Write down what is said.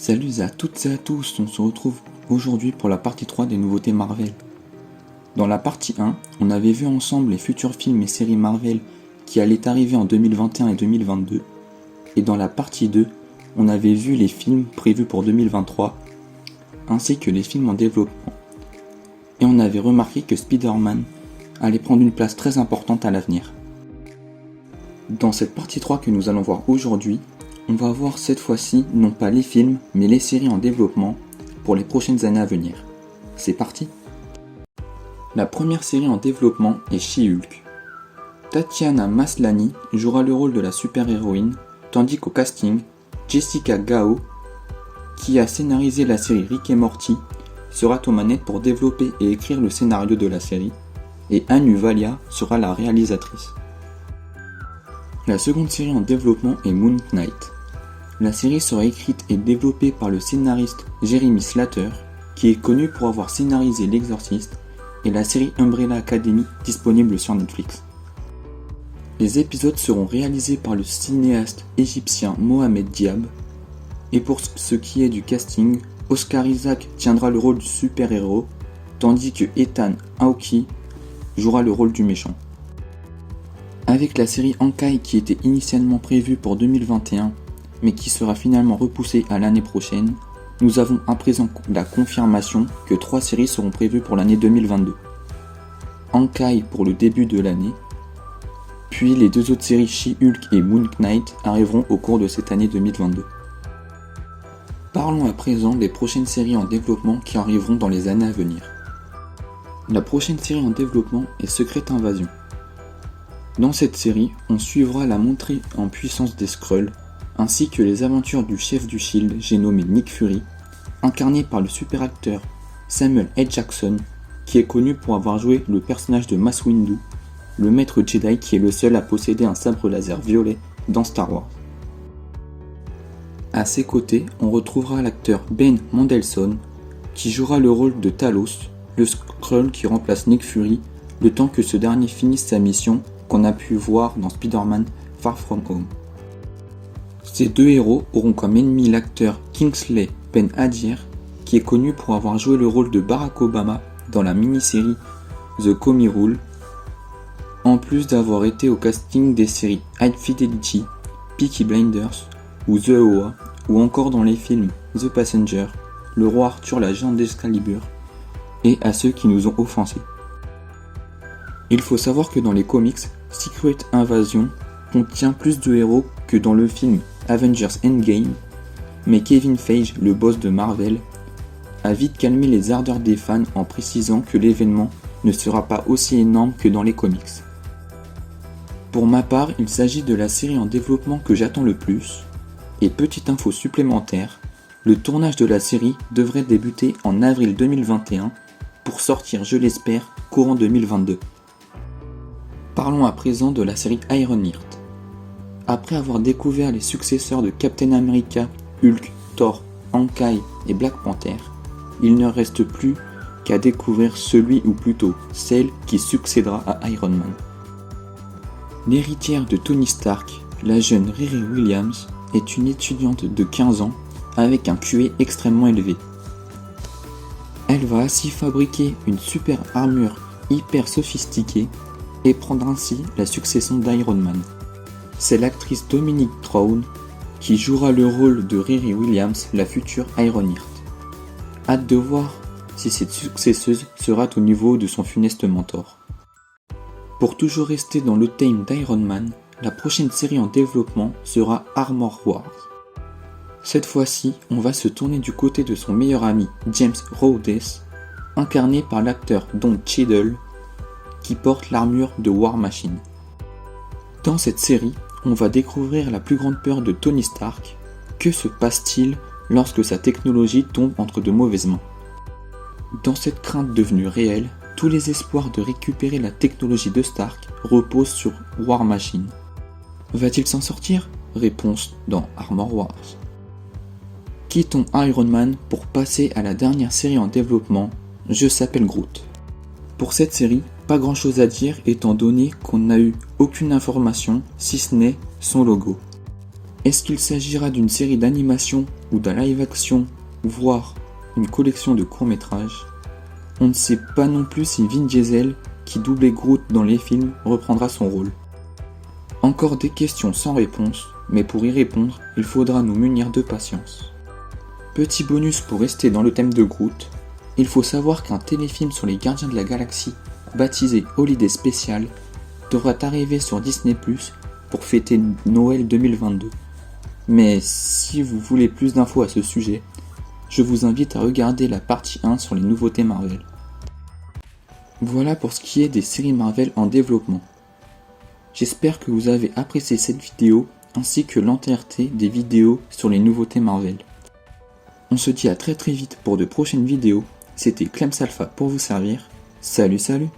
Salut à toutes et à tous, on se retrouve aujourd'hui pour la partie 3 des nouveautés Marvel. Dans la partie 1, on avait vu ensemble les futurs films et séries Marvel qui allaient arriver en 2021 et 2022, et dans la partie 2, on avait vu les films prévus pour 2023, ainsi que les films en développement. Et on avait remarqué que Spider-Man allait prendre une place très importante à l'avenir. Dans cette partie 3 que nous allons voir aujourd'hui, on va voir cette fois-ci non pas les films, mais les séries en développement pour les prochaines années à venir. C'est parti! La première série en développement est She-Hulk. Tatiana Maslany jouera le rôle de la super-héroïne, tandis qu'au casting, Jessica Gao, qui a scénarisé la série Rick et Morty, sera aux manettes pour développer et écrire le scénario de la série, et Anu Valia sera la réalisatrice. La seconde série en développement est Moon Knight. La série sera écrite et développée par le scénariste Jeremy Slater, qui est connu pour avoir scénarisé L'Exorciste et la série Umbrella Academy disponible sur Netflix. Les épisodes seront réalisés par le cinéaste égyptien Mohamed Diab, et pour ce qui est du casting, Oscar Isaac tiendra le rôle du super-héros, tandis que Ethan Hawke jouera le rôle du méchant. Avec la série Hankai qui était initialement prévue pour 2021, mais qui sera finalement repoussée à l'année prochaine, nous avons à présent la confirmation que 3 séries seront prévues pour l'année 2022. Hankai pour le début de l'année, puis les 2 autres séries She-Hulk et Moon Knight arriveront au cours de cette année 2022. Parlons à présent des prochaines séries en développement qui arriveront dans les années à venir. La prochaine série en développement est Secret Invasion. Dans cette série, on suivra la montée en puissance des Skrulls, ainsi que les aventures du chef du Shield, j'ai nommé Nick Fury, incarné par le super acteur Samuel L. Jackson, qui est connu pour avoir joué le personnage de Mace Windu, le maître Jedi qui est le seul à posséder un sabre laser violet dans Star Wars. À ses côtés, on retrouvera l'acteur Ben Mendelsohn, qui jouera le rôle de Talos, le Skrull qui remplace Nick Fury, le temps que ce dernier finisse sa mission qu'on a pu voir dans Spider-Man Far From Home. Ces 2 héros auront comme ennemi l'acteur Kingsley Ben-Adir, qui est connu pour avoir joué le rôle de Barack Obama dans la mini-série The Comey Rule, en plus d'avoir été au casting des séries High Fidelity, Peaky Blinders ou The OA, ou encore dans les films The Passenger, Le Roi Arthur la Géante d'Excalibur, et à ceux qui nous ont offensés. Il faut savoir que dans les comics, Secret Invasion contient plus de héros que dans le film Avengers Endgame, mais Kevin Feige, le boss de Marvel, a vite calmé les ardeurs des fans en précisant que l'événement ne sera pas aussi énorme que dans les comics. Pour ma part, il s'agit de la série en développement que j'attends le plus, et petite info supplémentaire, le tournage de la série devrait débuter en avril 2021 pour sortir, je l'espère, courant 2022. Parlons à présent de la série Ironheart. Après avoir découvert les successeurs de Captain America, Hulk, Thor, Hankai et Black Panther, il ne reste plus qu'à découvrir celui ou plutôt celle qui succédera à Iron Man. L'héritière de Tony Stark, la jeune Riri Williams, est une étudiante de 15 ans avec un QI extrêmement élevé. Elle va ainsi fabriquer une super armure hyper sophistiquée et prendre ainsi la succession d'Iron Man. C'est l'actrice Dominique Traun qui jouera le rôle de Riri Williams, la future Ironheart. Hâte de voir si cette successeuse sera au niveau de son funeste mentor. Pour toujours rester dans le thème d'Iron Man, la prochaine série en développement sera Armor Wars. Cette fois-ci, on va se tourner du côté de son meilleur ami James Rhodes, incarné par l'acteur Don Cheadle, qui porte l'armure de War Machine. Dans cette série, on va découvrir la plus grande peur de Tony Stark. Que se passe-t-il lorsque sa technologie tombe entre de mauvaises mains? Dans cette crainte devenue réelle, tous les espoirs de récupérer la technologie de Stark reposent sur War Machine. Va-t-il s'en sortir? Réponse dans Armor Wars. Quittons Iron Man pour passer à la dernière série en développement, Je s'appelle Groot. Pour cette série, pas grand chose à dire étant donné qu'on n'a eu aucune information si ce n'est son logo. Est-ce qu'il s'agira d'une série d'animation ou d'un live-action, voire une collection de courts-métrages? On ne sait pas non plus si Vin Diesel, qui doublait Groot dans les films, reprendra son rôle. Encore des questions sans réponse, mais pour y répondre, il faudra nous munir de patience. Petit bonus pour rester dans le thème de Groot, il faut savoir qu'un téléfilm sur les Gardiens de la Galaxie, baptisé Holiday Special, devra arriver sur Disney+, pour fêter Noël 2022. Mais si vous voulez plus d'infos à ce sujet, je vous invite à regarder la partie 1 sur les nouveautés Marvel. Voilà pour ce qui est des séries Marvel en développement. J'espère que vous avez apprécié cette vidéo ainsi que l'entièreté des vidéos sur les nouveautés Marvel. On se dit à très vite pour de prochaines vidéos. C'était Clems Alpha pour vous servir. Salut salut!